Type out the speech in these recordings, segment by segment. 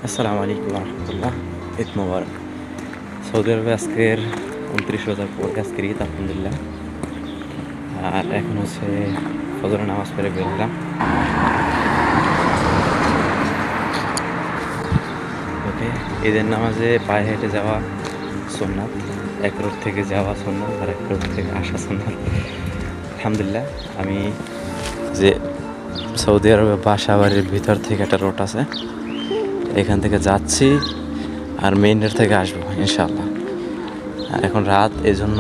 আসসালামু আলাইকুম রহমতুল্লাহ। ঈদ মোবারক। সৌদি আরবে আজকের 29 রোজার পরে আজকের ঈদ আলহামদুলিল্লাহ। আর এখন হচ্ছে ফজরের নামাজ পড়ে বের হলাম। ওকে, ঈদের নামাজে পায়ে হেঁটে যাওয়া সুন্নাত, এক রোড থেকে যাওয়া সুন্নাত আর এক রোড থেকে আসা সুন্নাত। আলহামদুলিল্লাহ, আমি যে সৌদি আরবে বাসা বাড়ির ভিতর থেকে একটা রোড আছে, এখান থেকে যাচ্ছি আর মেইন রোড থেকে আসবো ইনশাআল্লাহ। আর এখন রাত, এই জন্য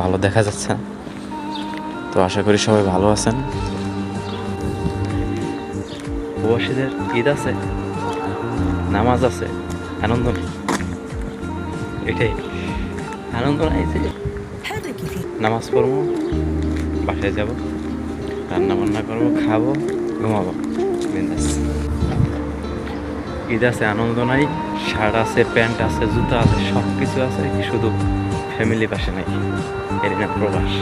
ভালো দেখা যাচ্ছে না, তো আশা করি সবাই ভালো আছেন। প্রবাসীদের ঈদ আছে, নামাজ আছে, আনন্দ নেই, এটাই আনন্দ নাই যে নামাজ পড়বো, বাসায় যাব, রান্না বান্না করবো, খাবো, ঘুমাবো, বিন্দাস। ঈদ আছে, আনন্দ নাই। শার্ট আছে, প্যান্ট আছে, জুতা আছে, সব কিছু আছে, শুধু ফ্যামিলি পাশে নাই। এর না প্রবাস।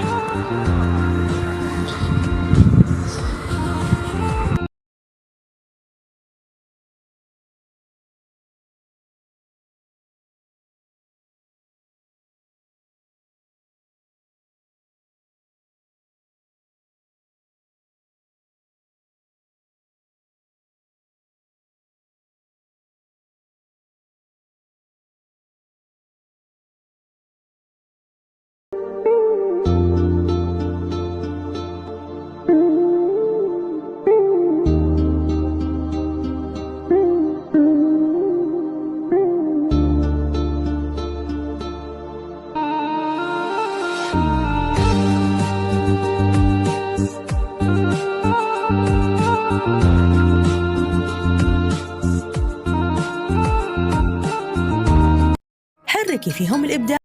حركي فيهم الإبداع.